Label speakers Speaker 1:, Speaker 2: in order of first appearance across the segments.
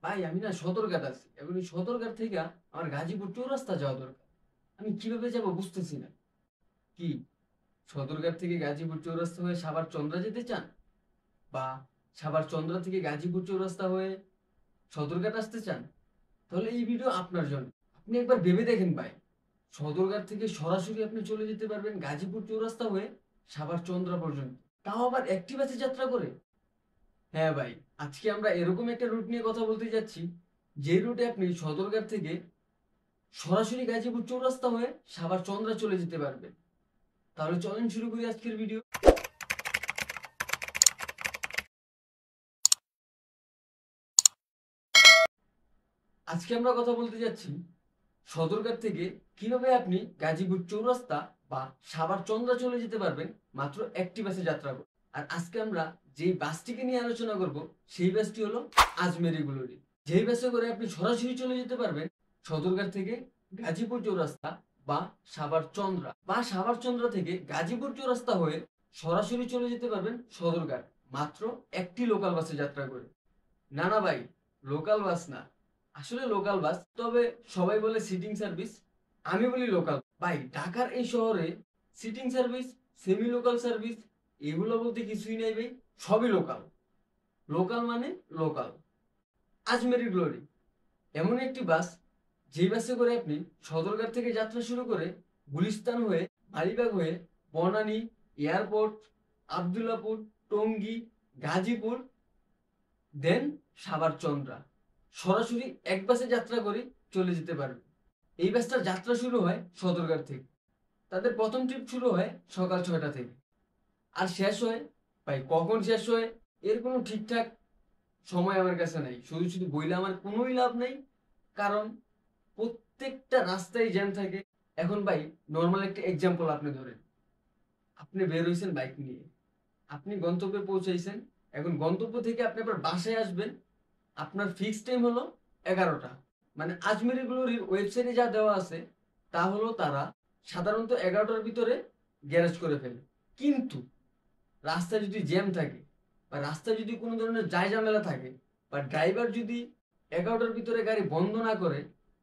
Speaker 1: ভাই আমি না সদরঘাট আছি, এখন এই সদরঘাট থেকে আমার গাজীপুর চৌরাস্তা যাওয়া দরকার। আমি কিভাবে যাব বুঝতেছি না। কি সদরঘাট থেকে গাজীপুর চৌরাস্তা হয়ে সাভার চন্দ্রা যেতে চান, বা সাভার চন্দ্রা থেকে গাজীপুর চৌরাস্তা হয়ে সদরঘাট আসতে চান? তাহলে এই ভিডিও আপনার জন্য। আপনি একবার ভেবে দেখেন ভাই, সদরঘাট থেকে সরাসরি আপনি চলে যেতে পারবেন গাজীপুর চৌরাস্তা হয়ে সাভার চন্দ্রা পর্যন্ত, তাও আবার একটি বাসে যাত্রা করে। হ্যাঁ ভাই, আজকে আমরা এরকম একটা রুট নিয়ে কথা বলতে যাচ্ছি, যে রুটে আপনি সদরঘাট থেকে সরাসরি গাজীপুর চৌরাস্তা হয়ে সাভার চন্দ্রা চলে যেতে পারবেন। তাহলে চলেন শুরু করি আজকের ভিডিও। আজকে আমরা কথা বলতে যাচ্ছি সদরঘাট থেকে কিভাবে আপনি গাজীপুর চৌরাস্তা বা সাভার চন্দ্রা চলে যেতে পারবেন মাত্র একটি বাসে যাত্রা করে। আর আজকে আমরা যেই বাসটিকে নিয়ে আলোচনা করব, সেই বাসটি হলো আজমেরি গ্লোরি। যেই বাসে করে আপনি সরাসরি চলে যেতে পারবেন সদরঘাট থেকে গাজীপুর চৌরাস্তা বা সাভার চন্দ্রা, বা সাভার চন্দ্রা থেকে গাজীপুর চৌরাস্তা হয়ে সরাসরি চলে যেতে পারবেন সদরঘাট মাত্র একটি লোকাল বাসে যাত্রা করে। না না ভাই, লোকাল বাস না, আসলে লোকাল বাস, তবে সবাই বলে সিটিং সার্ভিস, আমি বলি লোকাল। ভাই ঢাকার এই শহরে sitting service, semi local service এগুলো বলতে কিছুই নাই ভাই, সবই লোকাল। লোকাল মানে লোকাল। আজমেরি গ্লোরি এমন একটি বাস, যেই বাসে করে আপনি সদরঘাট থেকে যাত্রা শুরু করে গুলিস্তান হয়ে, মালিবাগ হয়ে, বনানী, এয়ারপোর্ট, আবদুল্লাপুর, টঙ্গী, গাজীপুর, দেন সাভার চন্দ্রা সরাসরি এক বাসে যাত্রা করে চলে যেতে পারবে। এই বাসটার যাত্রা শুরু হয় সদরঘাট থেকে। তাদের প্রথম ট্রিপ শুরু হয় সকাল 6টা থেকে, আর শেষ হয়, ভাই কখন শেষ হয় এর কোনো ঠিকঠাক সময় আমার কাছে নাই। শুধু শুধু বইলে আমার কোনোই লাভ নেই, কারণ প্রত্যেকটা রাস্তায় জ্যাম থাকে। এখন ভাই নর্মাল একটা এক্সাম্পল আপনি ধরেন, আপনি বের হয়েছেন বাইক নিয়ে, আপনি গন্তব্যে পৌঁছাইছেন, এখন গন্তব্য থেকে আপনি আবার বাসায় আসবেন, আপনার ফিক্স টাইম হলো 11টা। মানে আজমেরি গ্লোরির ওয়েবসাইটে যা দেওয়া আছে তা হলো তারা সাধারণত 11টার ভিতরে গ্যারেজ করে ফেলে। কিন্তু রাস্তায় যদি জ্যাম থাকে, বা রাস্তায় যদি কোনো ধরনের ঝামেলা থাকে, বা ড্রাইভার যদি 11টার ভিতরে গাড়ি বন্ধ না করে,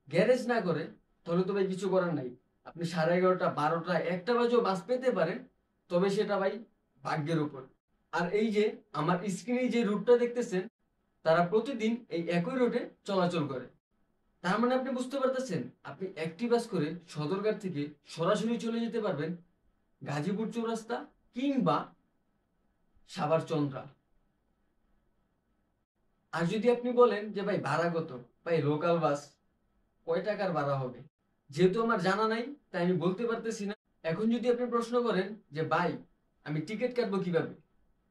Speaker 1: গ্যারেজ না করে, তাহলে তো ভাই কিছু করার নাই। আপনি 11:30, 12টা, 1টা বাজেও বাস পেতে পারেন, তবে সেটা ভাই ভাগ্যের উপর। আর এই যে আমার স্ক্রিনে যে রুটটা দেখতেছেন, তারা প্রতিদিন এই একই রুটে চলাচল করে। তার মানে আপনি বুঝতে পারতেছেন, আপনি একটি বাস করে সদরঘাট থেকে সরাসরি চলে যেতে পারবেন গাজীপুর চৌরাস্তা কিংবা সাভার চন্দ্রা। আর যদি আপনি বলেন যে ভাই ভাড়া কত, ভাই লোকাল বাস কয় টাকার ভাড়া হবে, যেহেতু আমার জানা নাই তাই আমি বলতে পারতেছি না। এখন যদি আপনি প্রশ্ন করেন যে ভাই আমি টিকিট কাটবো কিভাবে,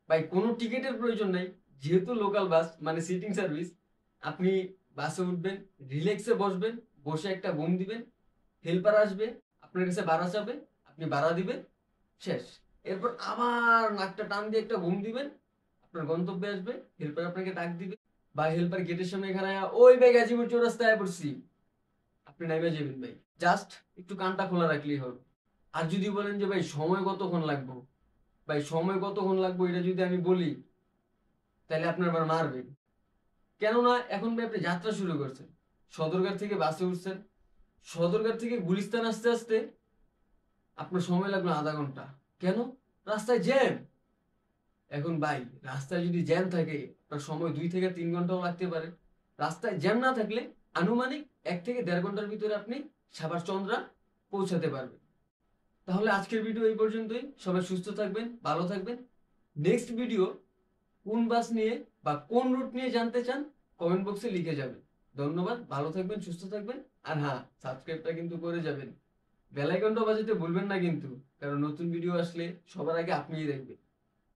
Speaker 1: ভাই কোনো টিকিটের প্রয়োজন নাই। যেহেতু লোকাল বাস মানে সিটিং সার্ভিস, আপনি বাসে উঠবেন, রিল্যাক্সে বসবেন, বসে একটা ঘুম দিবেন, হেল্পার আসবে, আপনার কাছে ভাড়া চাবে, আপনি ভাড়া দিবেন, শেষ। এরপর আবার নাকটা টান দিয়ে একটা ঘুম দিবেন, আপনার গন্তব্যে আসবে, হেল্পার আপনাকে ডাক দিবে, বা হেল্পার গেটের সামনে এখানে ওই ভাই গাজীপুর চৌরাস্তায় পড়ছি, আপনি নাইমে যাবেন ভাই, জাস্ট একটু কানটা খোলা রাখলেই হবে। আর যদি বলেন যে ভাই সময় কতক্ষণ লাগবে, ভাই সময় কতক্ষণ লাগবে এটা যদি আমি বলি, তাহলে আপনার আবার মারবেন। কেননা এখন ভাই আপনি যাত্রা শুরু করছেন, সদরঘাট থেকে বাসে উঠছেন, সদরঘাট থেকে গুলিস্তান আসতে আসতে আপনার সময় লাগলো আধা ঘন্টা। কেন? রাস্তায় জ্যাম। এখন ভাই রাস্তায় যদি জ্যাম থাকে, আপনার সময় 2 থেকে 3 ঘন্টাও লাগতে পারে। রাস্তায় জ্যাম না থাকলে আনুমানিক 1 থেকে 1.5 ঘন্টার ভিতরে আপনি সাভার চন্দ্রা পৌঁছাতে পারবেন। তাহলে আজকের ভিডিও এই পর্যন্তই। সবাই সুস্থ থাকবেন, ভালো থাকবেন। নেক্সট ভিডিও কোন বাস নিয়ে বা কোন রুট নিয়ে জানতে চান, কমেন্ট বক্সে লিখে যাবেন। ধন্যবাদ, ভালো থাকবেন, সুস্থ থাকবেন। আর হ্যাঁ, সাবস্ক্রাইবটা কিন্তু করে যাবেন, বেল আইকনটা বাজাতে ভুলবেন না কিন্তু, কারণ নতুন ভিডিও আসলে সবার আগে আপনিই দেখবেন।